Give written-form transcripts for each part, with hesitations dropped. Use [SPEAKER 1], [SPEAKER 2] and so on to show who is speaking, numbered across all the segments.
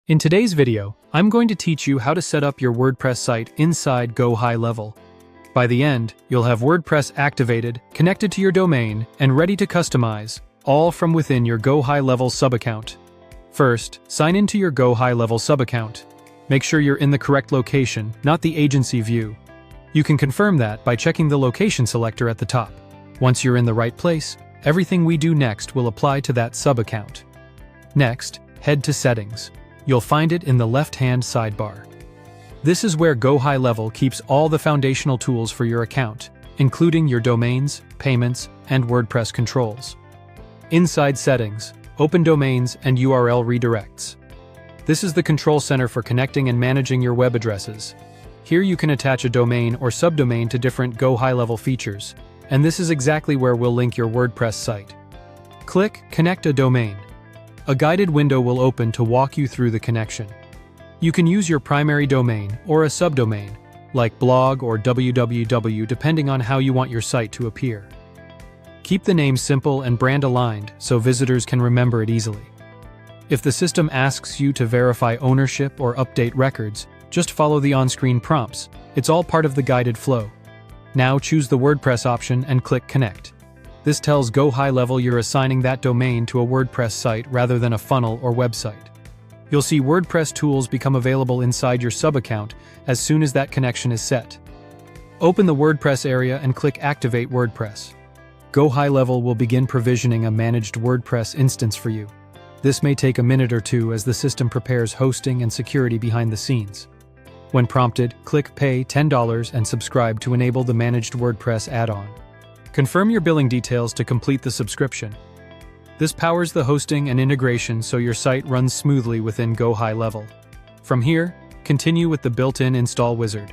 [SPEAKER 1] In today's video, I'm going to teach you how to set up your WordPress site inside GoHighLevel. By the end, you'll have WordPress activated, connected to your domain, and ready to customize, all from within your GoHighLevel subaccount. First, sign into your GoHighLevel subaccount. Make sure you're in the correct location, not the agency view. You can confirm that by checking the location selector at the top. Once you're in the right place, everything we do next will apply to that subaccount. Next, head to Settings. You'll find it in the left-hand sidebar. This is where GoHighLevel keeps all the foundational tools for your account, including your domains, payments, and WordPress controls. Inside Settings, open Domains and URL Redirects. This is the control center for connecting and managing your web addresses. Here you can attach a domain or subdomain to different GoHighLevel features, and this is exactly where we'll link your WordPress site. Click Connect a Domain. A guided window will open to walk you through the connection. You can use your primary domain or a subdomain, like blog or www, depending on how you want your site to appear. Keep the name simple and brand aligned so visitors can remember it easily. If the system asks you to verify ownership or update records, just follow the on-screen prompts. It's all part of the guided flow. Now choose the WordPress option and click Connect. This tells GoHighLevel you're assigning that domain to a WordPress site rather than a funnel or website. You'll see WordPress tools become available inside your subaccount as soon as that connection is set. Open the WordPress area and click Activate WordPress. GoHighLevel will begin provisioning a managed WordPress instance for you. This may take a minute or two as the system prepares hosting and security behind the scenes. When prompted, click Pay $10 and subscribe to enable the managed WordPress add-on. Confirm your billing details to complete the subscription. This powers the hosting and integration so your site runs smoothly within GoHighLevel. From here, continue with the built-in install wizard.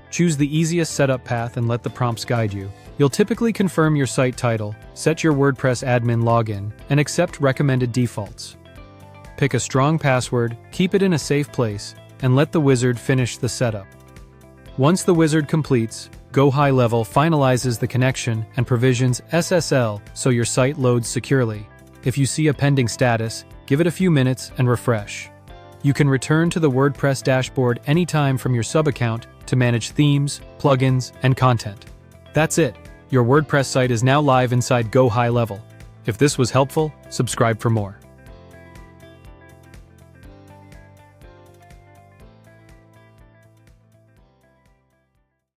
[SPEAKER 1] Choose the easiest setup path and let the prompts guide you. You'll typically confirm your site title, set your WordPress admin login, and accept recommended defaults. Pick a strong password, keep it in a safe place, and let the wizard finish the setup. Once the wizard completes, GoHighLevel finalizes the connection and provisions SSL so your site loads securely. If you see a pending status, give it a few minutes and refresh. You can return to the WordPress dashboard anytime from your subaccount to manage themes, plugins, and content. That's it. Your WordPress site is now live inside GoHighLevel. If this was helpful, subscribe for more.